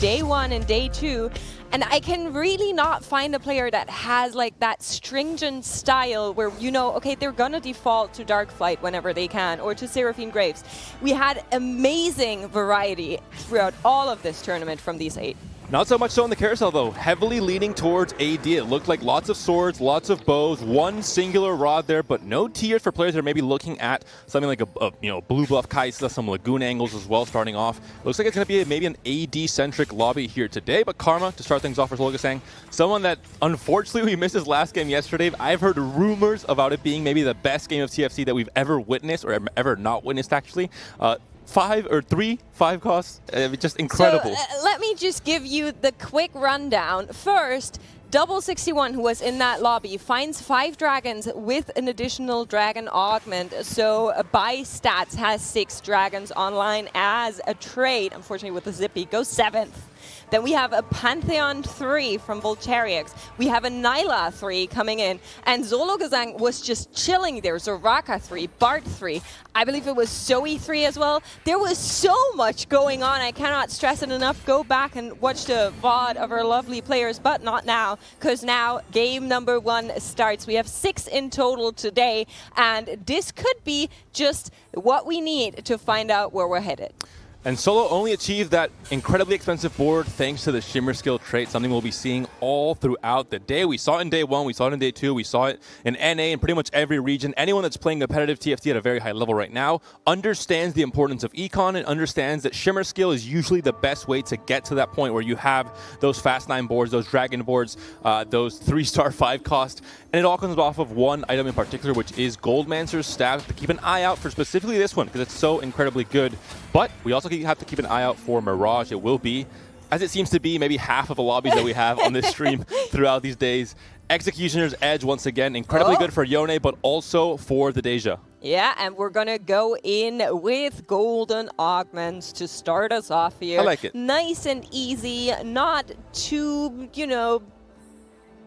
day 1 and day 2. And I can really not find a player that has like that stringent style where, you know, okay, they're gonna default to Darkflight whenever they can, or to Seraphine Graves. We had amazing variety throughout all of this tournament from these 8. Not so much so on the carousel, though. Heavily leaning towards AD. It looked like lots of swords, lots of bows, one singular rod there, but no tiers for players that are maybe looking at something like a blue buff Kaisa, some Lagoon angles as well starting off. Looks like it's going to be maybe an AD-centric lobby here today, but Karma, to start things off for Solgasang, someone that unfortunately we missed his last game yesterday. I've heard rumors about it being maybe the best game of TFT that we've ever witnessed, or ever not witnessed, actually. 5 costs, just incredible. So, let me just give you the quick rundown. First, Double61, who was in that lobby, finds 5 dragons with an additional dragon augment. So by stats has 6 dragons online as a trade. Unfortunately, with the Zippy, goes 7th. Then we have a Pantheon 3 from Volteriax. We have a Nyla 3 coming in. And Solgasang was just chilling there. Zoraka 3, Bart 3. I believe it was Zoe 3 as well. There was so much going on. I cannot stress it enough. Go back and watch the VOD of our lovely players, but not now, because now game number 1 starts. We have 6 in total today, and this could be just what we need to find out where we're headed. And Solo only achieved that incredibly expensive board thanks to the Shimmer skill trait, something we'll be seeing all throughout the day. We saw it in day 1, we saw it in day 2, we saw it in NA in pretty much every region. Anyone that's playing competitive TFT at a very high level right now understands the importance of econ and understands that Shimmer skill is usually the best way to get to that point where you have those Fast 9 boards, those Dragon boards, those 3-star 5 cost. And it all comes off of one item in particular, which is Goldmancer's Staff. To keep an eye out for specifically this one because it's so incredibly good. But we also have to keep an eye out for Mirage. It will be, as it seems to be, maybe half of the lobbies that we have on this stream throughout these days. Executioner's Edge, once again, incredibly good for Yone, but also for the Deja. Yeah, and we're going to go in with golden augments to start us off here. I like it. Nice and easy, not too,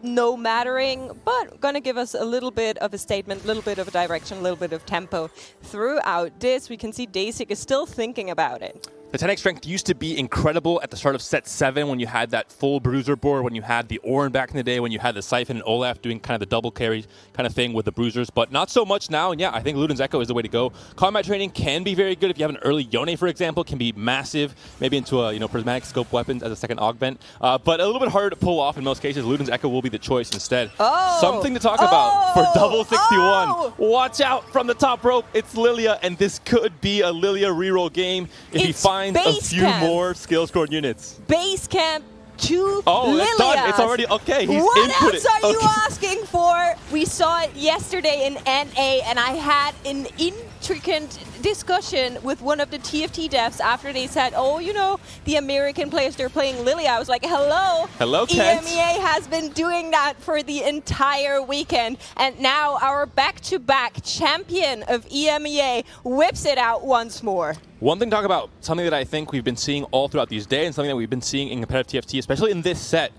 no mattering, but going to give us a little bit of a statement, a little bit of a direction, a little bit of tempo throughout this. We can see Dasik is still thinking about it. The 10x strength used to be incredible at the start of set 7 when you had that full bruiser board, when you had the Orin back in the day, when you had the Siphon and Olaf doing kind of the double carry kind of thing with the bruisers, but not so much now. And yeah, I think Luden's Echo is the way to go. Combat training can be very good if you have an early Yone, for example, can be massive, maybe into a prismatic scope weapons as a second augment, but a little bit harder to pull off in most cases. Luden's Echo will be the choice instead. Something to talk about for Double61. Watch out from the top rope. It's Lilia, and this could be a Lilia reroll game if he finds a few more skill scored units. Base camp to Lilias. It's done. It's already okay. He's what input else are you asking for? We saw it yesterday in NA, and I had an intricate discussion with one of the TFT devs after they said, the American players, they're playing Lilia. I was like, hello. Hello, Kent. EMEA has been doing that for the entire weekend. And now our back-to-back champion of EMEA whips it out once more. One thing to talk about, something that I think we've been seeing all throughout these days, and something that we've been seeing in competitive TFT, especially in this set.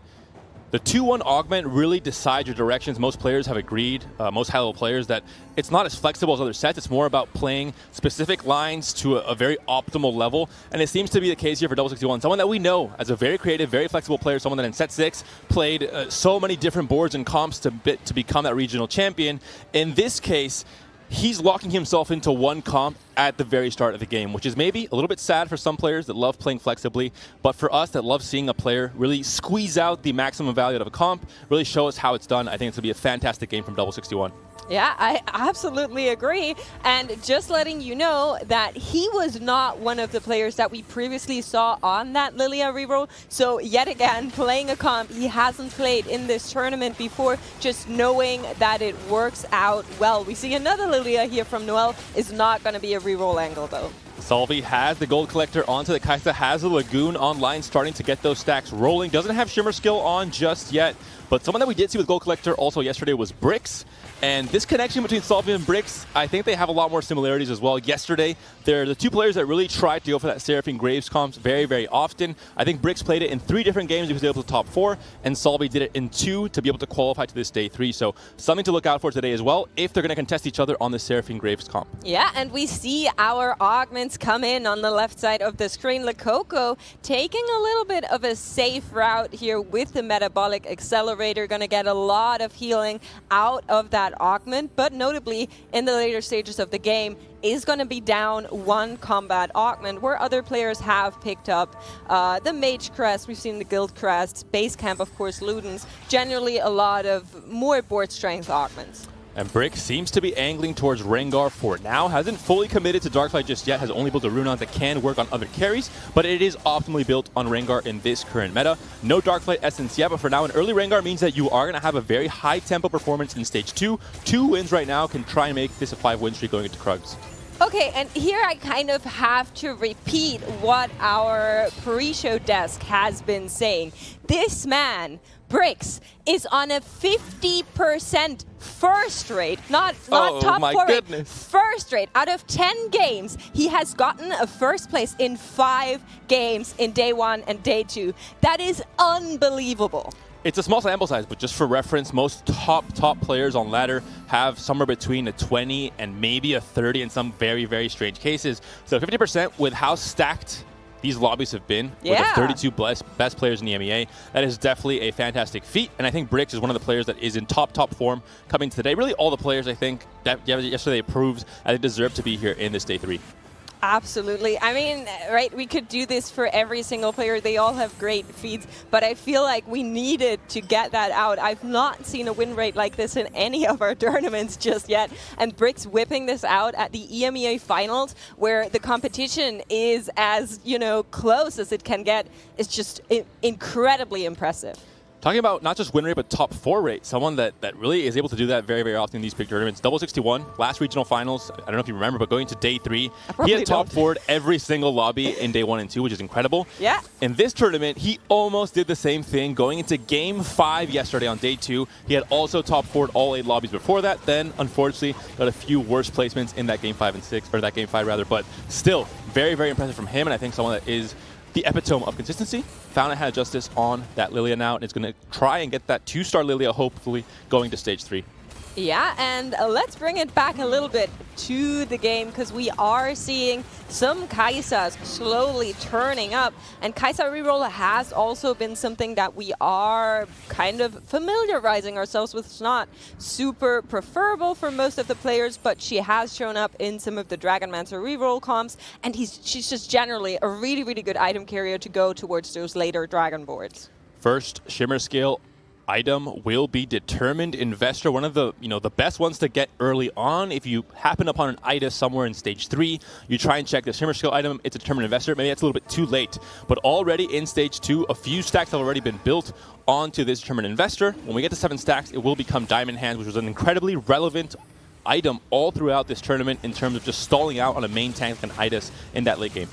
The 2-1 augment really decides your directions. Most players have agreed, most high-level players, that it's not as flexible as other sets. It's more about playing specific lines to a very optimal level. And it seems to be the case here for Double61. Someone that we know as a very creative, very flexible player, someone that in set 6 played so many different boards and comps to become that regional champion. In this case, he's locking himself into one comp at the very start of the game, which is maybe a little bit sad for some players that love playing flexibly, but for us that love seeing a player really squeeze out the maximum value out of a comp, really show us how it's done. I think it's going to be a fantastic game from Double61. Yeah, I absolutely agree. And just letting you know that he was not one of the players that we previously saw on that Lilia reroll. So yet again, playing a comp he hasn't played in this tournament before, just knowing that it works out well. We see another Lilia here from Noel. Is not going to be a reroll angle though. Salvi has the gold collector onto the Kaisa, has the Lagoon online, starting to get those stacks rolling. Doesn't have Shimmer skill on just yet, but someone that we did see with gold collector also yesterday was Brix. And this connection between Salvi and Brix, I think they have a lot more similarities as well. Yesterday, they're the 2 players that really tried to go for that Seraphine Graves comps very, very often. I think Brix played it in 3 different games. He was able to top 4, and Salvi did it in 2 to be able to qualify to this day 3. So something to look out for today as well if they're going to contest each other on the Seraphine Graves comp. Yeah, and we see our augments points come in on the left side of the screen. Lococo taking a little bit of a safe route here with the Metabolic Accelerator. Going to get a lot of healing out of that augment, but notably in the later stages of the game is going to be down one combat augment, where other players have picked up the Mage Crest, we've seen the Guild Crest, Base Camp, of course, Ludens, generally a lot of more board strength augments. And Brick seems to be angling towards Rengar for now. Hasn't fully committed to Darkflight just yet. Has only built a Runon that can work on other carries, but it is optimally built on Rengar in this current meta. No Darkflight Essence yet, but for now, an early Rengar means that you are going to have a very high tempo performance in Stage 2. 2 wins right now can try and make this a 5-win streak going into Krugs. Okay, and here I kind of have to repeat what our pre-show desk has been saying. This man, Bricks, is on a 50% first rate, not top 4 rate, first rate. Out of 10 games, he has gotten a first place in 5 games in day 1 and day 2. That is unbelievable. It's a small sample size, but just for reference, most top players on ladder have somewhere between a 20 and maybe a 30 in some very, very strange cases. So 50% with how stacked these lobbies have been, with the 32 best players in the MEA, that is definitely a fantastic feat. And I think Bricks is one of the players that is in top form coming today. Really all the players, I think, that yesterday proved that they deserve to be here in this day 3. Absolutely. I mean, right, we could do this for every single player. They all have great feeds, but I feel like we needed to get that out. I've not seen a win rate like this in any of our tournaments just yet. And Bricks whipping this out at the EMEA finals, where the competition is as, close as it can get, is just incredibly impressive. Talking about not just win rate, but top 4 rate, someone that really is able to do that very, very often in these big tournaments. Double 61, last regional finals, I don't know if you remember, but going to day 3, he had top 4'd every single lobby in day 1 and 2, which is incredible. Yeah. In this tournament, he almost did the same thing. Going into game 5 yesterday on day 2, he had also top 4'd all 8 lobbies before that. Then, unfortunately, got a few worse placements in that game 5 and 6, or that game 5 rather, but still very, very impressive from him, and I think someone that is the epitome of consistency. Found it had justice on that Lilia now, and it's going to try and get that 2-star Lilia, hopefully, going to Stage 3. Yeah, and let's bring it back a little bit to the game, because we are seeing some Kaisas slowly turning up. And Kaisa reroll has also been something that we are kind of familiarizing ourselves with. It's not super preferable for most of the players, but she has shown up in some of the Dragonmancer reroll comps, and she's just generally a really, really good item carrier to go towards those later Dragon boards. First, Shimmer Scale item will be Determined Investor, one of the the best ones to get early on. If you happen upon an item somewhere in Stage 3, you try and check the Shimmer Scale item, it's a Determined Investor. Maybe that's a little bit too late, but already in Stage 2, a few stacks have already been built onto this Determined Investor. When we get to 7 stacks, it will become Diamond Hands, which was an incredibly relevant item all throughout this tournament in terms of just stalling out on a main tank like an Idas in that late game.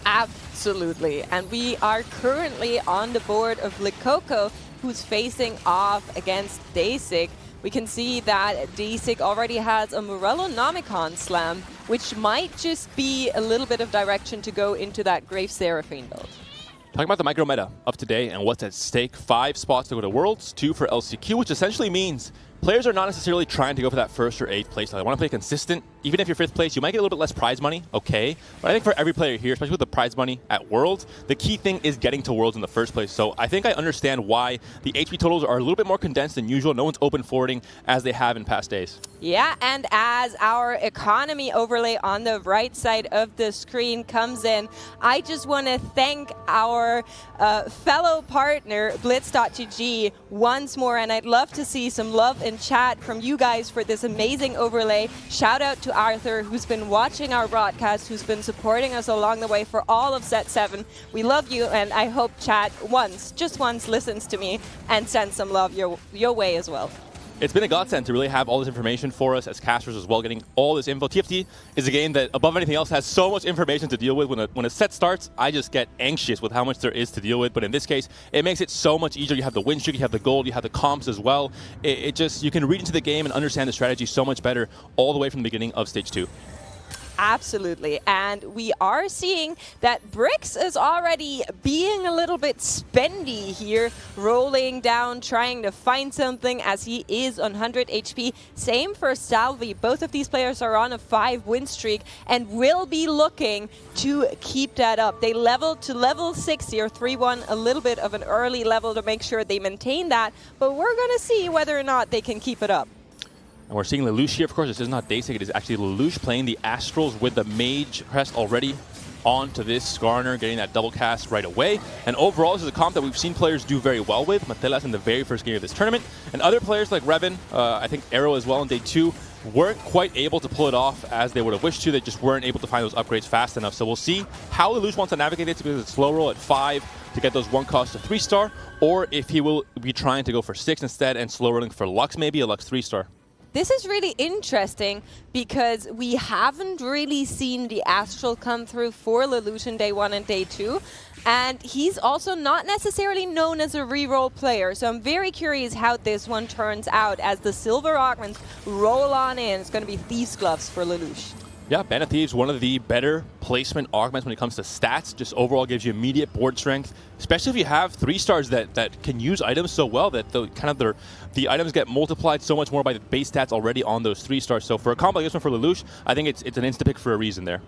Absolutely, and we are currently on the board of Lococo, who's facing off against Dasik. We can see that Dasik already has a Morellonomicon slam, which might just be a little bit of direction to go into that Grave Seraphine build. Talking about the micro meta of today and what's at stake, 5 spots to go to Worlds, 2 for LCQ, which essentially means players are not necessarily trying to go for that 1st or 8th place. They want to play consistent. Even if you're 5th place, you might get a little bit less prize money, okay. But I think for every player here, especially with the prize money at Worlds, the key thing is getting to Worlds in the first place. So I think I understand why the HP totals are a little bit more condensed than usual. No one's open forwarding as they have in past days. Yeah, and as our economy overlay on the right side of the screen comes in, I just want to thank our fellow partner, Blitz.gg, once more, and I'd love to see some love in chat from you guys for this amazing overlay. Shout out to Arthur, who's been watching our broadcast, who's been supporting us along the way for all of Set 7. We love you, and I hope chat just once listens to me and sends some love your way as well. It's been a godsend to really have all this information for us as casters as well, getting all this info. TFT is a game that, above anything else, has so much information to deal with. When a set starts, I just get anxious with how much there is to deal with. But in this case, it makes it so much easier. You have the win streak, you have the gold, you have the comps as well. You can read into the game and understand the strategy so much better all the way from the beginning of Stage 2. Absolutely. And we are seeing that Bricks is already being a little bit spendy here, rolling down, trying to find something as he is on 100 HP. Same for Salvi. Both of these players are on a 5-win streak and will be looking to keep that up. They leveled to level 6 here, 3-1, a little bit of an early level to make sure they maintain that. But we're going to see whether or not they can keep it up. And we're seeing Lelouch here. Of course, this is not Dasig. It is actually Lelouch playing the Astrals with the Mage crest already onto this Skarner, getting that double cast right away. And overall, this is a comp that we've seen players do very well with. Matelas in the very first game of this tournament. And other players like Revan, I think Arrow as well in day 2, weren't quite able to pull it off as they would have wished to. They just weren't able to find those upgrades fast enough. So we'll see how Lelouch wants to navigate it, because it's slow roll at 5 to get those 1-cost to 3-star, or if he will be trying to go for 6 instead and slow rolling for Lux, maybe a Lux 3-star. This is really interesting because we haven't really seen the Astral come through for Lelouch in day 1 and day 2. And he's also not necessarily known as a reroll player. So I'm very curious how this one turns out as the Silver Augments roll on in. It's going to be Thieves' Gloves for Lelouch. Yeah, Band of Thieves, one of the better placement augments when it comes to stats. Just overall gives you immediate board strength, especially if you have 3-stars that can use items so well that the items get multiplied so much more by the base stats already on those 3-stars. So for a combo like this one for Lelouch, I think it's an insta-pick for a reason there.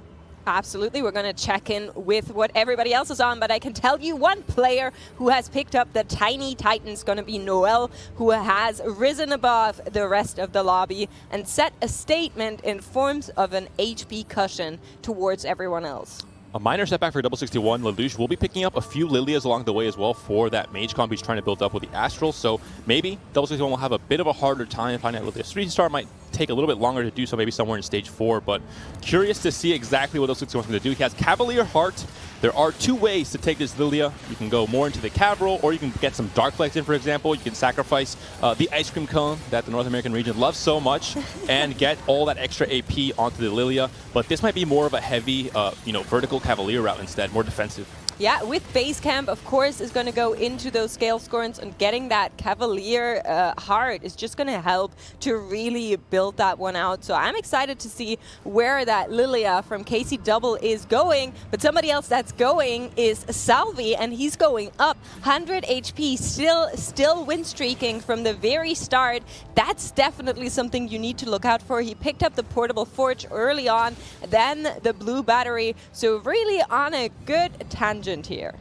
Absolutely. We're going to check in with what everybody else is on, but I can tell you one player who has picked up the Tiny Titans, going to be Noel, who has risen above the rest of the lobby and set a statement in forms of an HP cushion towards everyone else. A minor setback for 61. Lelouch will be picking up a few Lilias along the way as well for that mage comp he's trying to build up with the Astral. So maybe 61 will have a bit of a harder time finding out Lilias. 3-star might take a little bit longer to do so, maybe somewhere in stage 4. But curious to see exactly what 61 is going to do. He has Cavalier Heart. There are 2 ways to take this Lilia. You can go more into the Cav roll, or you can get some Dark Flex in, for example. You can sacrifice the Ice Cream Cone that the North American region loves so much and get all that extra AP onto the Lilia. But this might be more of a heavy, vertical Cavalier route instead, more defensive. Yeah, with base camp, of course, is going to go into those scale scorns, and getting that Cavalier Heart is just going to help to really build that one out. So I'm excited to see where that Lilia from KC Double is going. But somebody else that's going is Salvi, and he's going up 100 HP, still win streaking from the very start. That's definitely something you need to look out for. He picked up the Portable Forge early on, then the Blue Battery. So really on a good tangent here.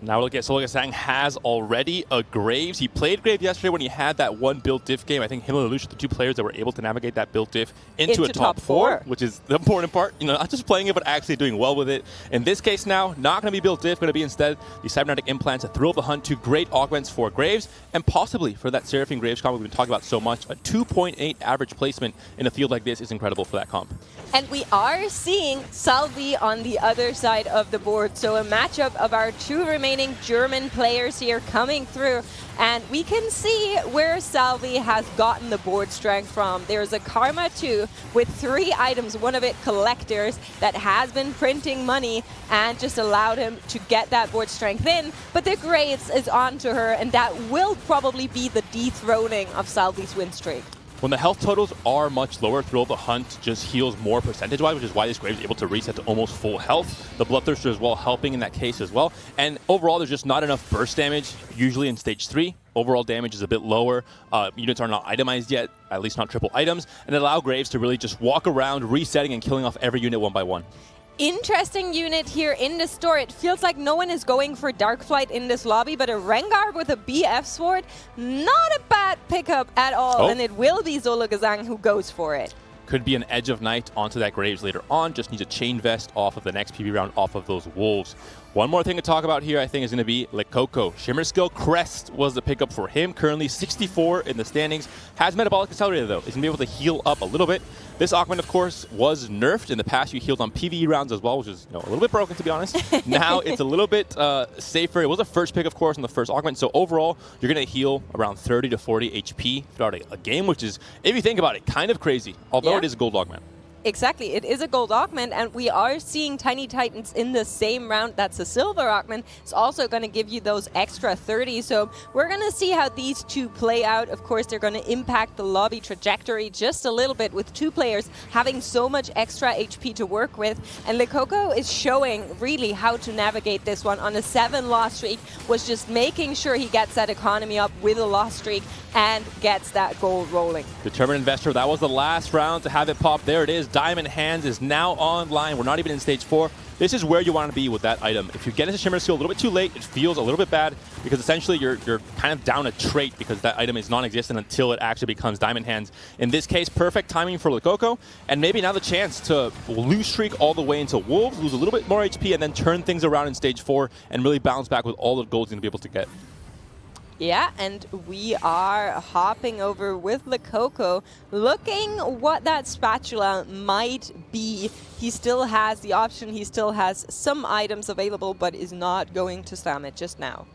Now look at Sang has already a Graves. He played Graves yesterday when he had that one build diff game. I think him and Lelouch are the 2 players that were able to navigate that build diff into a top 4, which is the important part. Not just playing it, but actually doing well with it. In this case now, not going to be build diff, going to be instead the Cybernetic Implants, a thrill of the hunt, 2 great augments for Graves, and possibly for that Seraphine Graves comp we've been talking about so much. A 2.8 average placement in a field like this is incredible for that comp. And we are seeing Salvi on the other side of the board. So a matchup of our 2 remaining German players here coming through. And we can see where Salvi has gotten the board strength from. There's a Karma 2 with 3 items, one of it collectors, that has been printing money and just allowed him to get that board strength in. But the Graves is onto her, and that will probably be the dethroning of Salvi's win streak. When the health totals are much lower, Thrill of the Hunt just heals more percentage-wise, which is why this Graves is able to reset to almost full health. The Bloodthirster as well helping in that case as well. And overall, there's just not enough burst damage, usually in stage 3. Overall damage is a bit lower. Units are not itemized yet, at least not triple items, and allow Graves to really just walk around, resetting and killing off every unit one by one. Interesting unit here in the store. It feels like no one is going for Dark Flight in this lobby, but a Rengar with a BF sword, not a bad pickup at all, and it will be Zologazang who goes for it. Could be an Edge of Night onto that Graves later on. Just needs a Chain Vest off of the next PB round off of those Wolves. One more thing to talk about here, I think, is going to be Lekoko. Shimmer Skill Crest was the pickup for him. Currently 64 in the standings. Has Metabolic Accelerator, though. He's going to be able to heal up a little bit. This augment, of course, was nerfed. In the past, you healed on PvE rounds as well, which is a little bit broken, to be honest. Now it's a little bit safer. It was a first pick, of course, on the first augment. So overall, you're going to heal around 30 to 40 HP throughout a game, which is, if you think about it, kind of crazy, although it is a gold augment. Exactly, it is a gold augment, and we are seeing Tiny Titans in the same round. That's a silver augment. It's also going to give you those extra 30. So we're going to see how these two play out. Of course, they're going to impact the lobby trajectory just a little bit with two players having so much extra HP to work with. And Lekoko is showing really how to navigate this one. On a 7-loss streak, was just making sure he gets that economy up with a loss streak and gets that gold rolling. Determined Investor, that was the last round to have it pop. There it is. Diamond Hands is now online. We're not even in stage 4. This is where you want to be with that item. If you get into Shimmer Skill a little bit too late, it feels a little bit bad because essentially you're kind of down a trait because that item is non-existent until it actually becomes Diamond Hands. In this case, perfect timing for Lekoko, and maybe now the chance to lose streak all the way into Wolves, lose a little bit more HP, and then turn things around in stage 4 and really bounce back with all the golds you're going to be able to get. Yeah, and we are hopping over with Lekoko, looking what that spatula might be. He still has the option, he still has some items available, but is not going to slam it just now.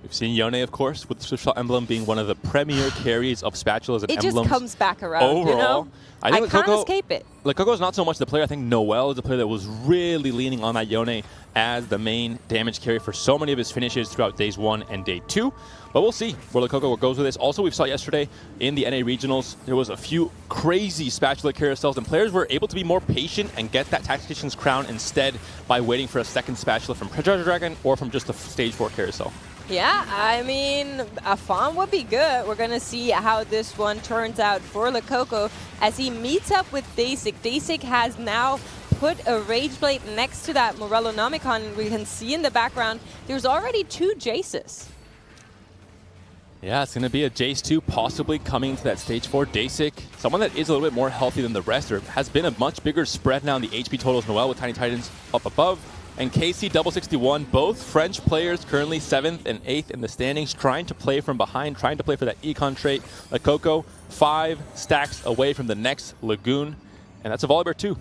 We've seen Yone, of course, with the Swift Shot emblem being one of the premier carries of spatulas and emblems. It just comes back around, overall. You know? I can't escape it. Lekoko is not so much the player. I think Noel is the player that was really leaning on that Yone as the main damage carry for so many of his finishes throughout days 1 and day 2. But we'll see where Lekoko goes with this. Also, we saw yesterday in the NA Regionals, there was a few crazy spatula carousels, and players were able to be more patient and get that Tactician's Crown instead by waiting for a second spatula from Treasure Dragon or from just a stage 4 carousel. Yeah, I mean, a farm would be good. We're going to see how this one turns out for Lekoko as he meets up with Dasik. Dasik has now put a Rage Blade next to that Morellonomicon, and we can see in the background there's already 2 Jaces. Yeah, it's going to be a Jace 2 possibly coming to that stage 4. Dasik, someone that is a little bit more healthy than the rest. There has been a much bigger spread now in the HP totals. Noel with Tiny Titans up above. And KC 61, both French players currently 7th and 8th in the standings, trying to play from behind, trying to play for that econ trait. Lekoko 5 stacks away from the next Lagoon, and that's a Volibear 2.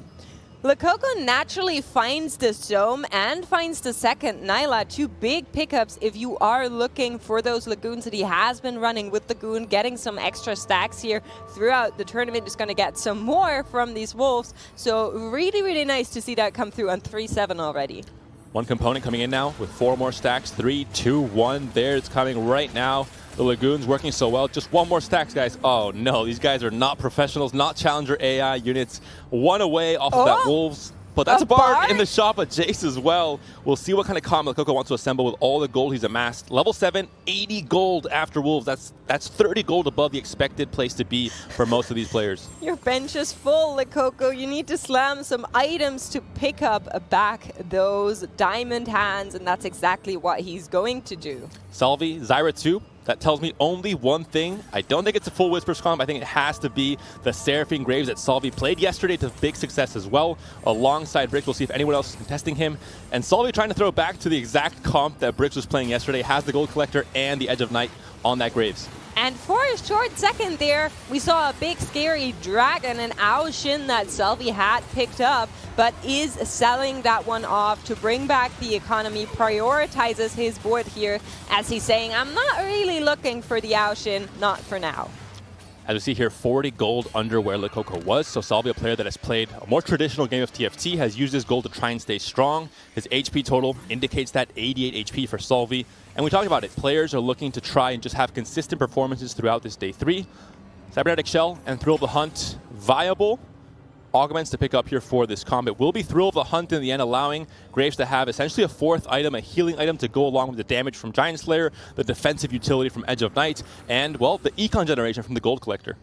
Lekoko naturally finds the Zome and finds the second Nyla, 2 big pickups if you are looking for those Lagoons that he has been running with Lagoon, getting some extra stacks here throughout the tournament. Is going to get some more from these Wolves, so really, really nice to see that come through on 3-7 already. One component coming in now with 4 more stacks, 3, 2, 1. There it's coming right now. The Lagoon's working so well. Just 1 more stacks, guys. Oh, no. These guys are not professionals, not Challenger AI units. 1 away off of that Wolves. But that's a Bard in the shop of Jace as well. We'll see what kind of combo Lekoko wants to assemble with all the gold he's amassed. Level 7, 80 gold after Wolves. That's 30 gold above the expected place to be for most of these players. Your bench is full, Lekoko. You need to slam some items to pick up back those diamond hands, and that's exactly what he's going to do. Salvi, Zyra 2. That tells me only one thing. I don't think it's a full Whispers comp. I think it has to be the Seraphine Graves that Salvi played yesterday to big success as well, alongside Brix. We'll see if anyone else is contesting him. And Salvi trying to throw it back to the exact comp that Brix was playing yesterday, has the Gold Collector and the Edge of Night on that Graves. And for a short second there, we saw a big scary dragon, an Aoshin that Salvi had picked up, but is selling that one off to bring back the economy, prioritizes his board here as he's saying, I'm not really looking for the Aoshin, not for now. As we see here, 40 gold under where Lekoko was. So Salvi, a player that has played a more traditional game of TFT, has used his gold to try and stay strong. His HP total indicates that 88 HP for Salvi. And we talked about it. Players are looking to try and just have consistent performances throughout this day 3. Cybernetic Shell and Thrill of the Hunt viable augments to pick up here for this combat. Will be Thrill of the Hunt in the end, allowing Graves to have essentially a 4th item, a healing item to go along with the damage from Giant Slayer, the defensive utility from Edge of Night, and, well, the econ generation from the Gold Collector.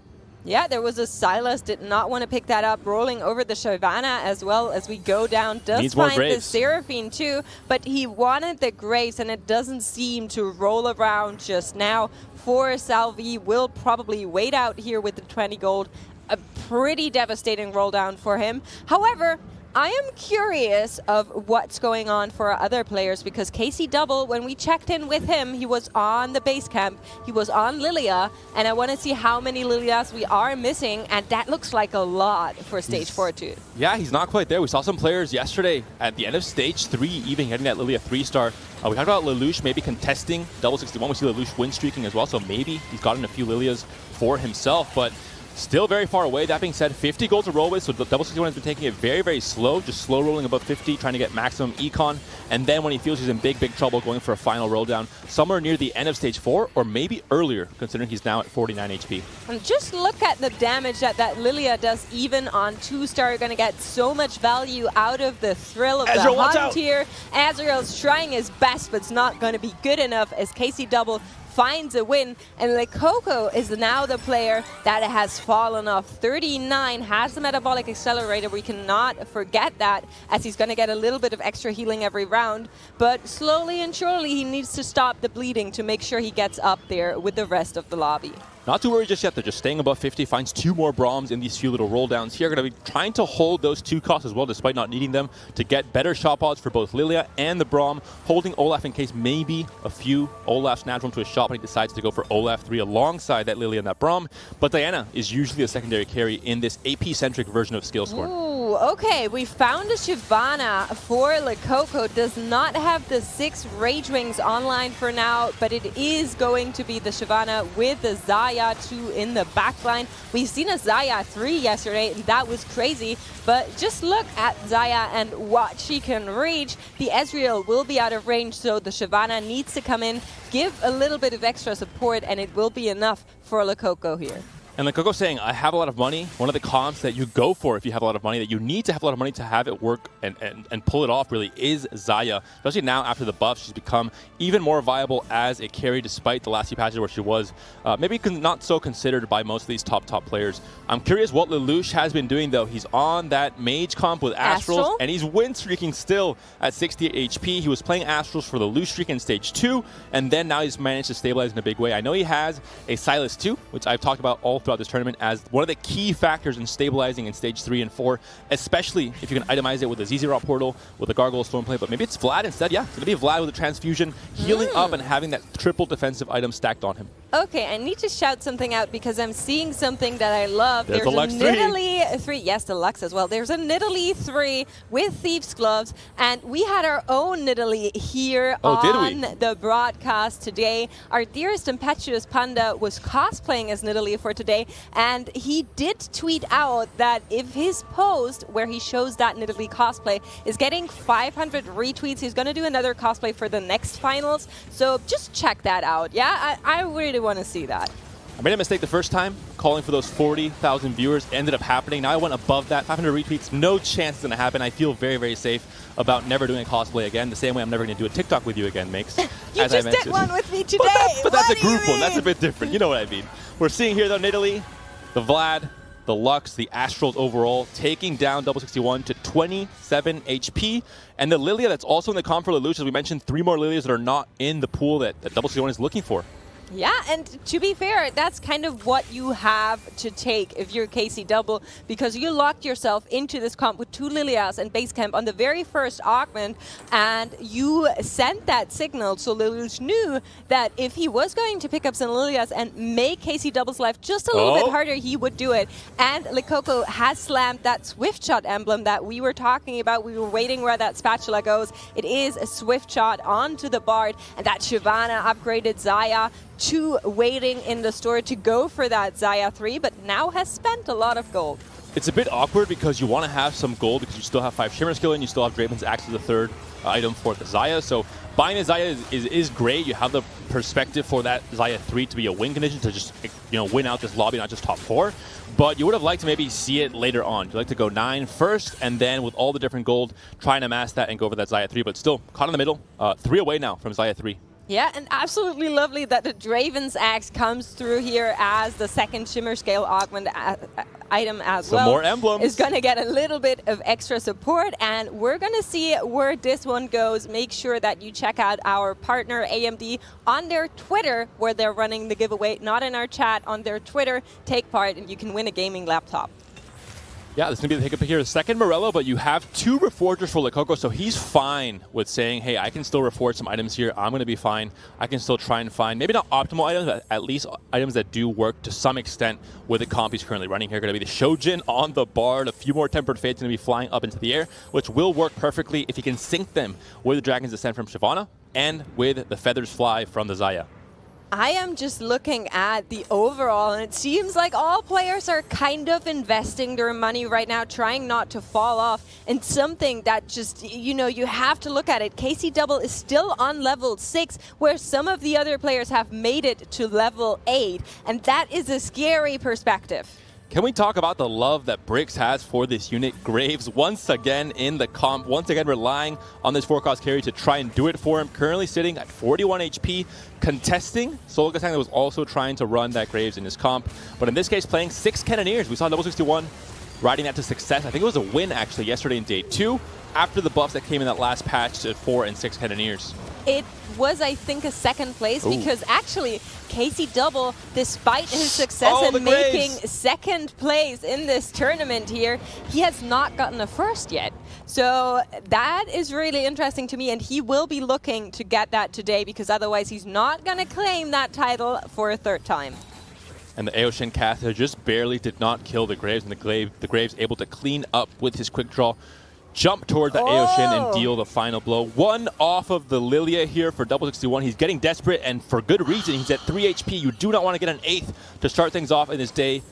Yeah, there was a Silas, did not want to pick that up, rolling over the Shyvana as well as we go down. Does find the Seraphine too, but he wanted the Graves, and it doesn't seem to roll around just now for Salvi. Will probably wait out here with the 20 gold. A pretty devastating roll down for him. However, I am curious of what's going on for our other players, because KC Double, when we checked in with him, he was on the base camp, he was on Lilia, and I want to see how many Lilias we are missing, and that looks like a lot for stage 4 too. Yeah, he's not quite there. We saw some players yesterday at the end of stage 3 even getting that Lilia 3-star. We talked about Lelouch maybe contesting double 61. We see Lelouch win streaking as well, so maybe he's gotten a few Lilias for himself, but Still very far away. That being said, 50 gold to roll with, so the double 61 has been taking it very, very slow, just slow rolling above 50, trying to get maximum econ, and then when he feels he's in big, big trouble, going for a final roll down somewhere near the end of stage 4, or maybe earlier, considering he's now at 49 HP. And just look at the damage that Lilia does even on 2-star. You're going to get so much value out of the thrill of Ezreal, the watch hunt out. here. Ezreal's trying his best, but it's not going to be good enough as Casey Double finds a win, and Lekoko is now the player that has fallen off. 39 has the metabolic accelerator. We cannot forget that, as he's going to get a little bit of extra healing every round, but slowly and surely he needs to stop the bleeding to make sure he gets up there with the rest of the lobby. Not too worried just yet. They're just staying above 50, finds 2 more Broms in these few little roll downs here. Going to be trying to hold those 2 costs as well, despite not needing them, to get better shot odds for both Lilia and the Brom, holding Olaf in case maybe a few Olaf's natural into a shot, but he decides to go for Olaf 3 alongside that Lilia and that Brom. But Diana is usually a secondary carry in this AP-centric version of Skillscorn. Ooh, okay, we found a Shyvana for Lekoko. Does not have the 6 Rage Wings online for now, but it is going to be the Shyvana with the Xayah 2 in the backline. We've seen a Xayah 3 yesterday, and that was crazy, but just look at Xayah and what she can reach. The Ezreal will be out of range, so the Shyvana needs to come in, give a little bit of extra support, and it will be enough for Lekoko here. And Lekoko saying, I have a lot of money. One of the comps that you go for if you have a lot of money, that you need to have a lot of money to have it work and pull it off, really, is Xayah. Especially now after the buff, she's become even more viable as a carry, despite the last few patches where she was maybe not so considered by most of these top players. I'm curious what Lelouch has been doing, though. He's on that mage comp with Astrals, and he's win streaking still at 68 HP. He was playing Astrals for the Lelouch streak in stage 2, and then now he's managed to stabilize in a big way. I know he has a Sylas 2, which I've talked about all throughout this tournament as one of the key factors in stabilizing in stage 3 and 4, especially if you can itemize it with a ZZ portal, with a Gargoyle Stormplay. But maybe it's Vlad instead. Yeah, it's going to be Vlad with a transfusion, healing up and having that triple defensive item stacked on him. Okay, I need to shout something out because I'm seeing something that I love. There's a Lux 3. Nidalee 3. Yes, the Lux as well. There's a Nidalee 3 with Thieves Gloves, and we had our own Nidalee here on the broadcast today. Our dearest impetuous Panda was cosplaying as Nidalee for today, and he did tweet out that if his post where he shows that Nidalee cosplay is getting 500 retweets, he's going to do another cosplay for the next finals. So just check that out. Yeah, I really want to see that. I made a mistake the first time, calling for those 40,000 viewers. Ended up happening. Now I went above that. 500 retweets, no chance it's going to happen. I feel very, very safe about never doing a cosplay again. The same way I'm never going to do a TikTok with you again, Makes. You just did one with me today. But that's a group one. That's a bit different. You know what I mean. We're seeing here, though, Nidalee, the Vlad, the Lux, the Astrals overall, taking down Double 61 to 27 HP. And the Lilia that's also in the comp for Lelouch, as we mentioned, 3 more Lilias that are not in the pool that Double 61 is looking for. Yeah, and to be fair, that's kind of what you have to take if you're Casey Double, because you locked yourself into this comp with 2 Lilias and base camp on the very first augment, and you sent that signal, so Lelouch knew that if he was going to pick up some Lilias and make Casey Double's life just a little bit harder, he would do it. And Lekoko has slammed that Swift Shot emblem that we were talking about. We were waiting where that spatula goes. It is a Swift Shot onto the Bard, and that Shyvana upgraded Xayah to waiting in the store to go for that Xayah 3, but now has spent a lot of gold. It's a bit awkward because you want to have some gold because you still have 5 Shimmer Skill and you still have Draven's Axe as the 3rd item for the Xayah. So buying a Xayah is great. You have the perspective for that Xayah 3 to be a win condition to just win out this lobby, not just top 4. But you would have liked to maybe see it later on. You'd like to go 9 first, and then with all the different gold, try and amass that and go for that Xayah 3. But still, caught in the middle. 3 away now from Xayah 3. Yeah, and absolutely lovely that the Draven's Axe comes through here as the 2nd Shimmer Scale augment item as well. Some more emblems. Is going to get a little bit of extra support, and we're going to see where this one goes. Make sure that you check out our partner AMD on their Twitter, where they're running the giveaway, not in our chat, on their Twitter. Take part, and you can win a gaming laptop. Yeah, this is going to be the hiccup here. The second Morello, but you have 2 Reforgers for Lekoko, so he's fine with saying, hey, I can still reforge some items here. I'm going to be fine. I can still try and find, maybe not optimal items, but at least items that do work to some extent with the comp he's currently running here. Going to be the Shojin on the Bard. A few more Tempered Fates going to be flying up into the air, which will work perfectly if he can sync them with the Dragon's Descent from Shyvana and with the Feathers Fly from the Xayah. I am just looking at the overall, and it seems like all players are kind of investing their money right now, trying not to fall off. And something that just, you know, you have to look at it. KC Double is still on level 6, where some of the other players have made it to level 8. And that is a scary perspective. Can we talk about the love that Brix has for this unit? Graves once again in the comp, once again relying on this 4-cost carry to try and do it for him. Currently sitting at 41 HP, contesting. Solo Kasang was also trying to run that Graves in his comp, but in this case playing 6 Cannoneers. We saw level 61 riding that to success. I think it was a win actually yesterday in day 2 after the buffs that came in that last patch at 4 and 6 Cannoneers. It was, I think, a second place because actually KC Double, despite his success in making second place in this tournament here, he has not gotten a first yet. So that is really interesting to me, and he will be looking to get that today because otherwise he's not going to claim that title for a third time. And the Aoshin caster just barely did not kill the Graves, and the Graves able to clean up with his quick draw. Jump toward the Aoshin and deal the final blow. One off of the Lilia here for double 61. He's getting desperate, and for good reason. He's at 3 HP. You do not want to get an 8th to start things off in this day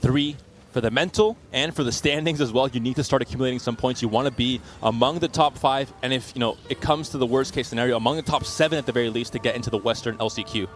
3. For the mental and for the standings as well, you need to start accumulating some points. You want to be among the top 5, and if it comes to the worst case scenario, among the top 7 at the very least to get into the Western LCQ.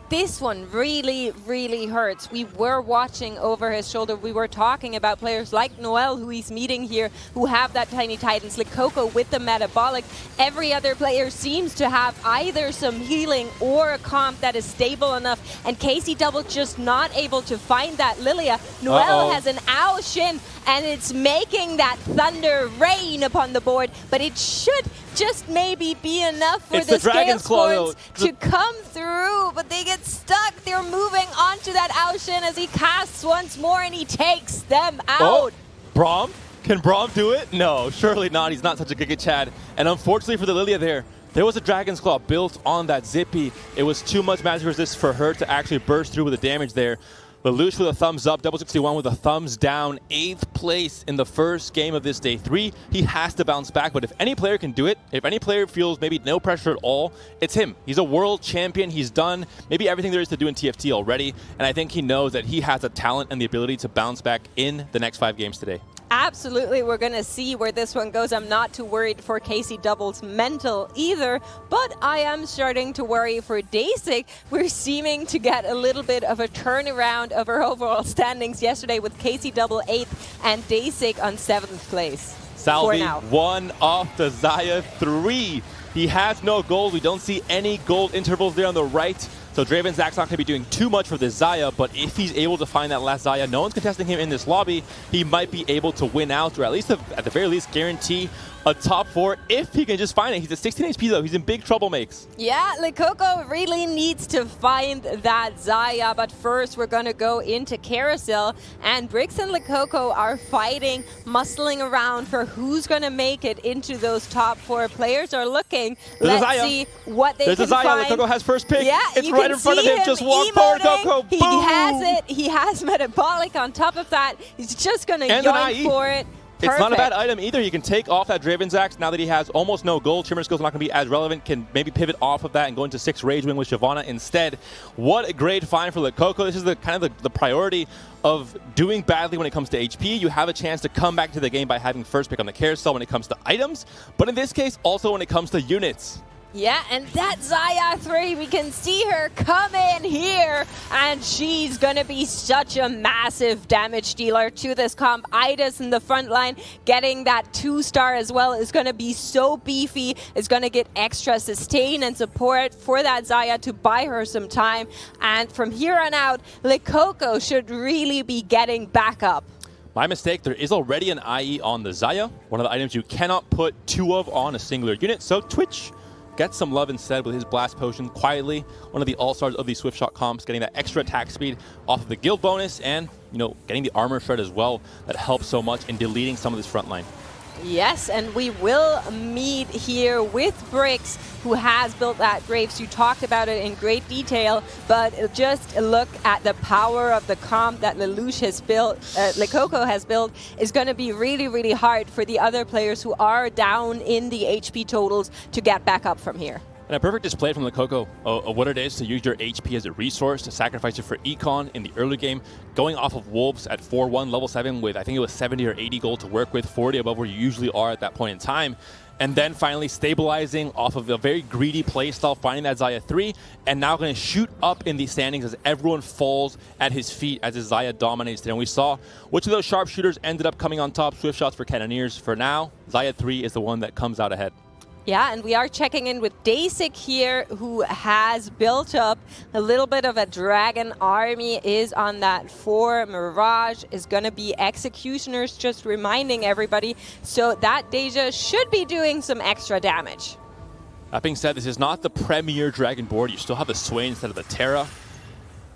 This one really, really hurts. We were watching over his shoulder. We were talking about players like Noel, who he's meeting here, who have that Tiny Titans, Likoko with the metabolic. Every other player seems to have either some healing or a comp that is stable enough, and KC Double just not able to find that Lilia. Noel has an Aoshin, and it's making that thunder rain upon the board, but it should just maybe be enough for the Scale Sports to come through, but they get stuck. They're moving onto that Aoshin as he casts once more, and he takes them out. Oh, Braum? Can Braum do it? No, surely not. He's not such a Giga Chad. And unfortunately for the Lilia there was a Dragon's Claw built on that Zippy. It was too much magic resist for her to actually burst through with the damage there. Lelouch with a thumbs up, double 61 with a thumbs down, 8th place in the first game of this day 3. He has to bounce back, but if any player can do it, if any player feels maybe no pressure at all, it's him. He's a world champion. He's done maybe everything there is to do in TFT already, and I think he knows that he has a talent and the ability to bounce back in the next 5 games today. Absolutely, we're going to see where this one goes. I'm not too worried for KC Double's mental either, but I am starting to worry for Dasik. We're seeming to get a little bit of a turnaround of our overall standings yesterday with KC Double 8th and Dasik on 7th place. Salvi, 1 off the Xayah 3. He has no gold. We don't see any gold intervals there on the right. So Draven Zak's not going to be doing too much for this Xayah, but if he's able to find that last Xayah, no one's contesting him in this lobby, he might be able to win out, or at least at the very least guarantee a top 4 if he can just find it. He's at 16 HP though. He's in big trouble, Makes. Yeah, Likoko really needs to find that Xayah, but first we're going to go into Carousel, and Brix and Likoko are fighting, muscling around for who's going to make it into those top 4. Players are looking. Let's see what they can find. There's a Xayah. Likoko has first pick. Yeah, it's right in front of him. Just walk forward, Likoko. He has it. He has metabolic on top of that. He's just going to yoink for it. Perfect. It's not a bad item either. You can take off that Draven Zax now that he has almost no gold. Shimmer skills are not going to be as relevant. Can maybe pivot off of that and go into 6 Rage Wing with Shyvana instead. What a great find for Likoko. This is the kind of the priority of doing badly when it comes to HP. You have a chance to come back to the game by having first pick on the carousel when it comes to items, but in this case, also when it comes to units. Yeah, and that Xayah 3, we can see her come in here, and she's going to be such a massive damage dealer to this comp. Idas in the front line, getting that 2-star as well, is going to be so beefy. It's going to get extra sustain and support for that Xayah to buy her some time. And from here on out, Likoko should really be getting back up. My mistake, there is already an IE on the Xayah, one of the items you cannot put 2 of on a singular unit, so Twitch gets some love instead with his Blast Potion quietly. One of the all-stars of these Swift Shot comps, getting that extra attack speed off of the guild bonus and, getting the armor shred as well. That helps so much in deleting some of this front line. Yes, and we will meet here with Brix, who has built that Graves. You talked about it in great detail, but just look at the power of the comp that Lelouch has built, Likoko has built, is going to be really, really hard for the other players who are down in the HP totals to get back up from here. And a perfect display from Coco of what it is to use your HP as a resource, to sacrifice it for Econ in the early game, going off of Wolves at 4-1, level 7 with, I think it was 70 or 80 gold to work with, 40 above where you usually are at that point in time. And then finally stabilizing off of a very greedy playstyle, finding that Xayah 3, and now going to shoot up in the standings as everyone falls at his feet as his Xayah dominates today. And we saw which of those sharpshooters ended up coming on top. Swift shots for Cannoneers. For now, Xayah 3 is the one that comes out ahead. Yeah, and we are checking in with Dasik here, who has built up a little bit of a dragon army, is on that 4. Mirage is going to be Executioners, just reminding everybody. So that Deja should be doing some extra damage. That being said, this is not the premier dragon board. You still have the Swain instead of the Terra.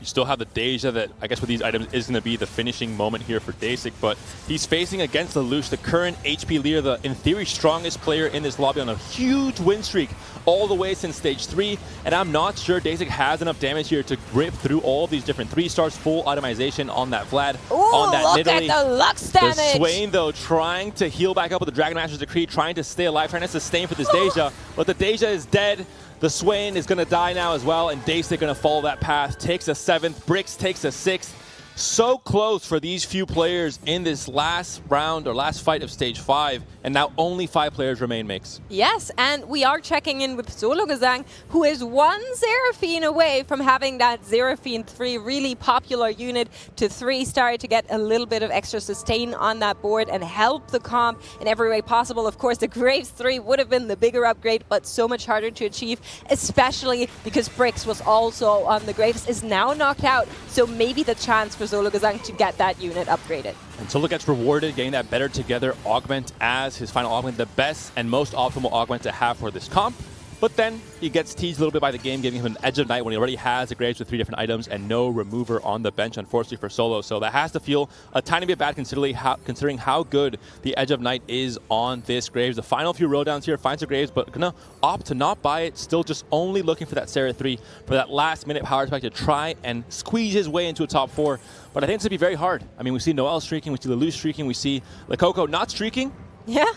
You still have the Deja that, I guess with these items, is going to be the finishing moment here for Dasik, but he's facing against Lelouch, the current HP leader, the, in theory, strongest player in this lobby on a huge win streak all the way since stage 3, and I'm not sure Dasik has enough damage here to grip through all these different 3-stars, full itemization on that Vlad. Ooh, on that look at the Lux damage! The Swain, though, trying to heal back up with the Dragon Master's Decree, trying to stay alive, trying to sustain for this Deja, but the Deja is dead. The Swain is going to die now as well, and Dasik going to follow that path. Takes a 7th, Bricks takes a 6th. So close for these few players in this last round or last fight of stage 5, and now only 5 players remain, Mix. Yes, and we are checking in with Zologesang, who is 1 Seraphine away from having that Seraphine 3 really popular unit to 3-star to get a little bit of extra sustain on that board and help the comp in every way possible. Of course, the Graves 3 would have been the bigger upgrade, but so much harder to achieve, especially because Bricks was also on the Graves, is now knocked out, so maybe the chance for Zologesang to get that unit upgraded. And Solo gets rewarded getting that better together augment as his final augment, the best and most optimal augment to have for this comp. But then he gets teased a little bit by the game, giving him an Edge of Night when he already has the Graves with 3 different items and no remover on the bench, unfortunately, for Solo. So that has to feel a tiny bit bad considering how good the Edge of Night is on this Graves. The final few roll downs here, finds the Graves, but gonna opt to not buy it, still just only looking for that Sarah 3 for that last minute power spike to try and squeeze his way into a top 4. But I think it's gonna be very hard. I mean, we see Noel streaking, we see Lelouch streaking, we see Coco not streaking,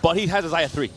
but he has his Xayah 3.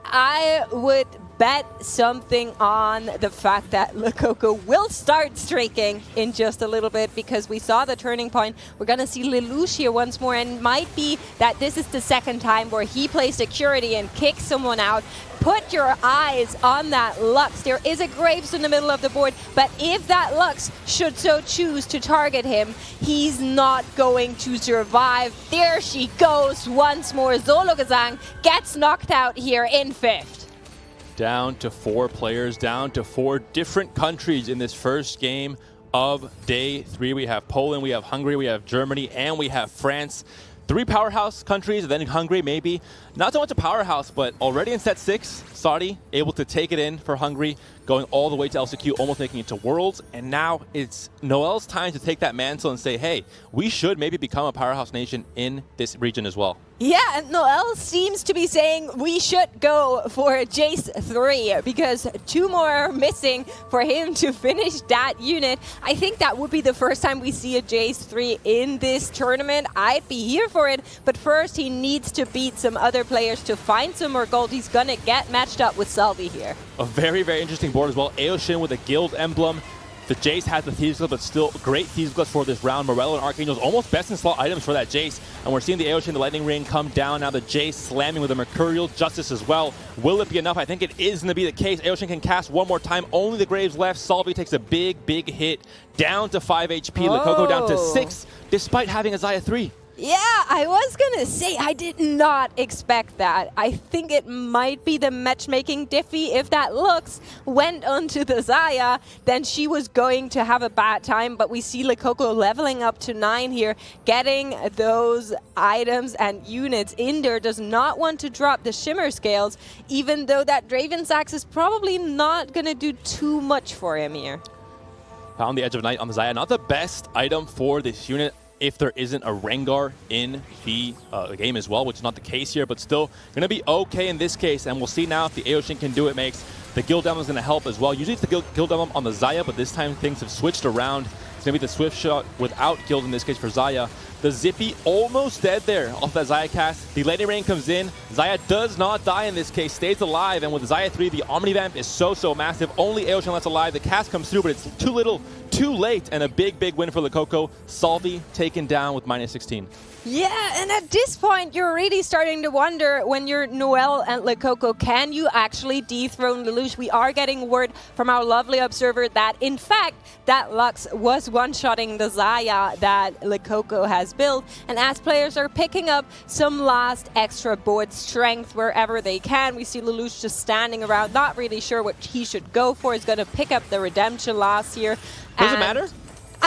I would bet something on the fact that Coco will start streaking in just a little bit, because we saw the turning point. We're going to see Lelouch here once more, and might be that this is the second time where he plays security and kicks someone out. Put your eyes on that Lux. There is a Graves in the middle of the board, but if that Lux should so choose to target him, he's not going to survive. There she goes once more. Zologesang gets knocked out here in 5th. Down to 4 players, down to 4 different countries in this first game of day 3. We have Poland, we have Hungary, we have Germany, and we have France. 3 powerhouse countries, and then Hungary maybe. Not so much a powerhouse, but already in set 6, Saudi able to take it in for Hungary, going all the way to LCQ, almost making it to Worlds. And now it's Noel's time to take that mantle and say, hey, we should maybe become a powerhouse nation in this region as well. Yeah, and Noel seems to be saying we should go for Jace 3, because 2 more are missing for him to finish that unit. I think that would be the first time we see a Jace 3 in this tournament. I'd be here for it, but first he needs to beat some other players to find some more gold. He's gonna get matched up with Selby here. A very, very interesting board as well. Aoshin with a guild emblem. The Jace has the Thieves Glove, but still great Thieves Gloves for this round. Morello and Archangels almost best in slot items for that Jace. And we're seeing the Aoshin, the Lightning Ring, come down. Now the Jace slamming with a Mercurial Justice as well. Will it be enough? I think it is going to be the case. Aoshin can cast one more time. Only the Graves left. Salvi takes a big, big hit. Down to 5 HP. Coco down to 6, despite having a Xayah 3. Yeah, I was gonna say, I did not expect that. I think it might be the matchmaking diffy. If that Lux went onto the Xayah, then she was going to have a bad time. But we see Coco leveling up to 9 here, getting those items and units in there. Does not want to drop the Shimmer Scales, even though that Draven's Axe is probably not gonna do too much for him here. Found the Edge of Night on the Xayah. Not the best item for this unit, if there isn't a Rengar in the game as well, which is not the case here, but still going to be okay in this case. And we'll see now if the Aoshin can do it, Makes. The Guild Emblem is going to help as well. Usually it's the Guild Emblem on the Xayah, but this time things have switched around. It's going to be the Swift Shot without Guild in this case for Xayah. The Zippy almost dead there off that Xayah cast. The Lightning Rain comes in. Xayah does not die in this case, stays alive. And with Xayah 3, the Omnivamp is so massive. Only Aeoshan left alive. The cast comes through, but it's too little, too late. And a big win for Likoko. Salvi taken down with -16. Yeah, and at this point, you're really starting to wonder when you're Noelle and Likoko, can you actually dethrone Lelouch? We are getting word from our lovely observer that, in fact, that Lux was one-shotting the Xayah that Likoko has built. And as players are picking up some last extra board strength wherever they can, we see Lelouch just standing around, not really sure what he should go for. He's going to pick up the Redemption last year. Does it matter?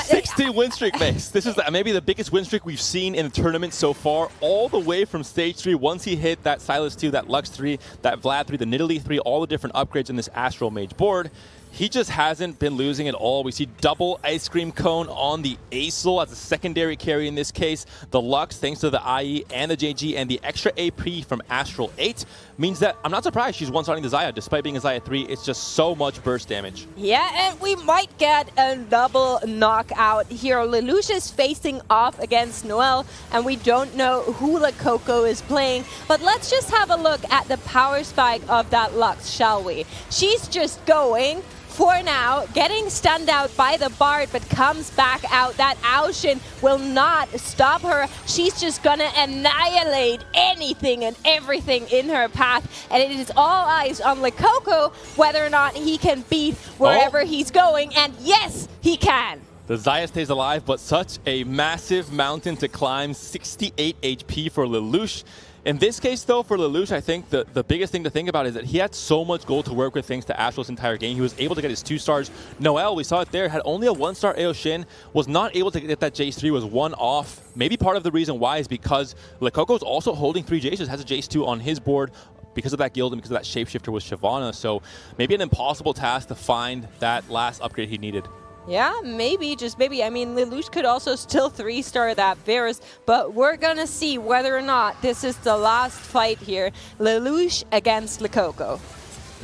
16 win streak, Mace. This is maybe the biggest win streak we've seen in the tournament so far, all the way from Stage 3. Once he hit that Sylas 2, that Lux 3, that Vlad 3, the Nidalee 3, all the different upgrades in this Astral Mage board, he just hasn't been losing at all. We see double Ice Cream Cone on the Acel as a secondary carry in this case. The Lux, thanks to the IE and the JG and the extra AP from Astral 8, means that I'm not surprised she's one-shotting the Xayah. Despite being a Xayah 3, it's just so much burst damage. Yeah, and we might get a double knockout here. Lelouch is facing off against Noelle, and we don't know who Likoko is playing. But let's just have a look at the power spike of that Lux, shall we? She's just going for now, getting stunned out by the Bard, but comes back out. That Aoshin will not stop her. She's just gonna annihilate anything and everything in her path. And it is all eyes on Likoko, whether or not he can beat wherever he's going. And yes, he can. The Xayah stays alive, but such a massive mountain to climb. 68 HP for Lelouch. In this case, though, for Lelouch, I think the biggest thing to think about is that he had so much gold to work with thanks to Astral's entire game. He was able to get his 2 stars. Noelle, we saw it there, had only a 1-star Aoshin, was not able to get that Jace 3, was 1 off. Maybe part of the reason why is because Likoko's also holding 3 Jaces, has a Jace 2 on his board because of that guild and because of that shapeshifter with Shyvana. So maybe an impossible task to find that last upgrade he needed. Yeah, maybe, just maybe. I mean, Lelouch could also still 3-star that Varus, but we're going to see whether or not this is the last fight here. Lelouch against Likoko.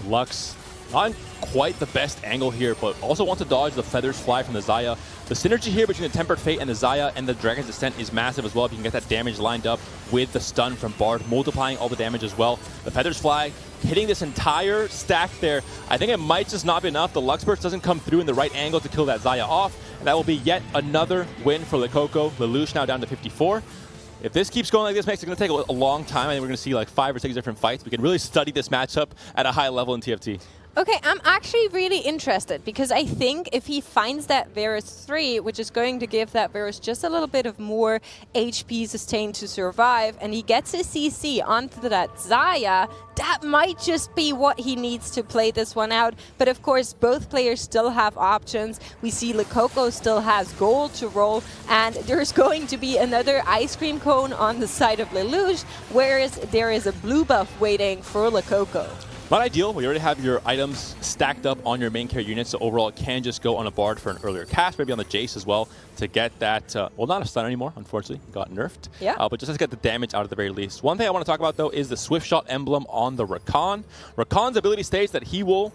Lux, not quite the best angle here, but also wants to dodge the Feathers Fly from the Xayah. The synergy here between the Tempered Fate and the Xayah and the Dragon's Descent is massive as well. If you can get that damage lined up with the stun from Bard, multiplying all the damage as well. The Feathers Fly hitting this entire stack there. I think it might just not be enough. The Lux Burst doesn't come through in the right angle to kill that Xayah off. And that will be yet another win for Likoko. Lelouch now down to 54. If this keeps going like this, Max, it's going to take a long time. I think we're going to see like 5 or 6 different fights. We can really study this matchup at a high level in TFT. Okay, I'm actually really interested because I think if he finds that Varus 3, which is going to give that Varus just a little bit of more HP sustained to survive, and he gets his CC onto that Xayah, that might just be what he needs to play this one out. But of course, both players still have options. We see Likoko still has gold to roll, and there's going to be another Ice Cream Cone on the side of Lelouch, whereas there is a blue buff waiting for Likoko. Not ideal. We already have your items stacked up on your main carry unit, so overall it can just go on a Bard for an earlier cast, maybe on the Jace as well, to get that, well, not a stun anymore, unfortunately. Got nerfed. Yeah. But just to get the damage out at the very least. One thing I want to talk about, though, is the Swift Shot emblem on the Rakan. Rakan's ability states that he will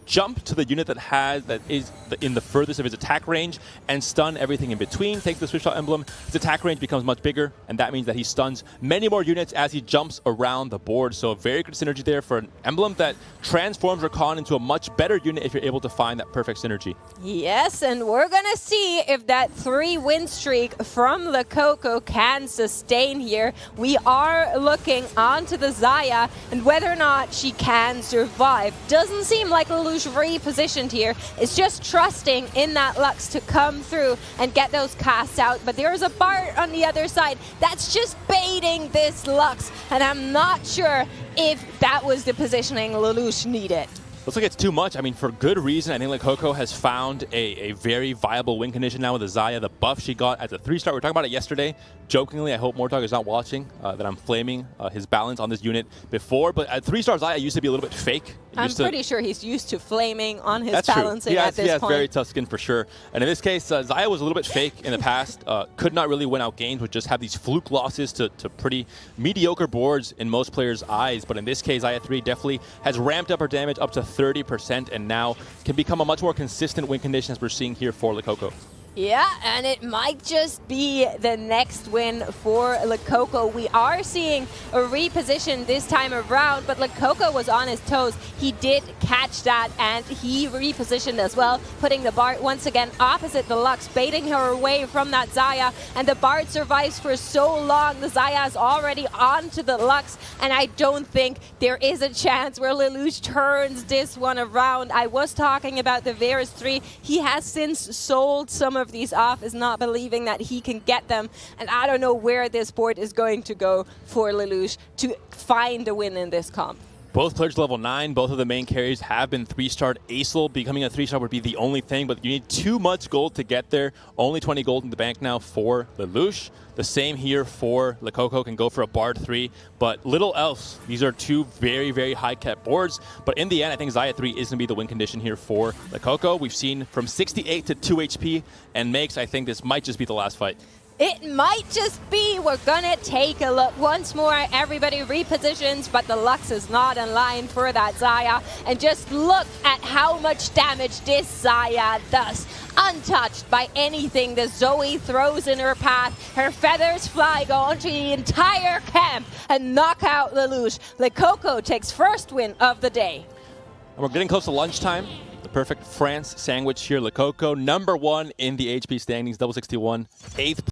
jump to the unit that is in the furthest of his attack range and stun everything in between. Takes the Swift Shot emblem, his attack range becomes much bigger, and that means that he stuns many more units as he jumps around the board. So a very good synergy there for an emblem that transforms Rakan into a much better unit if you're able to find that perfect synergy. Yes, and we're gonna see if that 3-win streak from Likoko can sustain here. We are looking onto the Xayah and whether or not she can survive. Doesn't seem like Lelouch repositioned here. It's just trusting in that Lux to come through and get those casts out. But there's a Bard on the other side that's just baiting this Lux. And I'm not sure if that was the positioning Lelouch needed. Looks like it's too much. I mean, for good reason. I think Likoko has found a very viable win condition now with the Xayah. The buff she got as a 3-star. We were talking about it yesterday. Jokingly, I hope Mortog is not watching, that I'm flaming his balance on this unit before. But at 3-star Xayah used to be a little bit fake. I'm pretty sure he's used to flaming on his balancing at this point. He has very tough skin for sure. And in this case, Xayah was a little bit fake in the past. Could not really win out games, would just have these fluke losses to pretty mediocre boards in most players' eyes. But in this case, Xayah 3 definitely has ramped up her damage up to 30% and now can become a much more consistent win condition as we're seeing here for Likoko. Yeah, and it might just be the next win for Lakoko. We are seeing a reposition this time around, but Lakoko was on his toes. He did catch that, and he repositioned as well, putting the Bart once again opposite the Lux, baiting her away from that Xayah, and the Bart survives for so long. The Xayah is already onto the Lux, and I don't think there is a chance where Lelouch turns this one around. I was talking about the Varus 3. He has since sold some of these off, is not believing that he can get them, and I don't know where this board is going to go for Lelouch to find a win in this comp. Both players level 9, both of the main carries have been 3-starred. Acel becoming a 3-star would be the only thing, but you need too much gold to get there. Only 20 gold in the bank now for Lelouch. The same here for Lakoko, can go for a Bard 3, but little else. These are two very, very high cap boards, but in the end, I think Xayah 3 is going to be the win condition here for Lakoko. We've seen from 68 to 2 HP, and makes, I think this might just be the last fight. It might just be. We're gonna take a look once more. Everybody repositions, but the Lux is not in line for that Xayah. And just look at how much damage this Xayah does. Untouched by anything the Zoe throws in her path. Her feathers fly, go onto the entire camp and knock out Lelouch. Lakoko takes first win of the day. And we're getting close to lunchtime. The perfect France sandwich here. Lakoko, #1 in the HP standings, double 61, 8th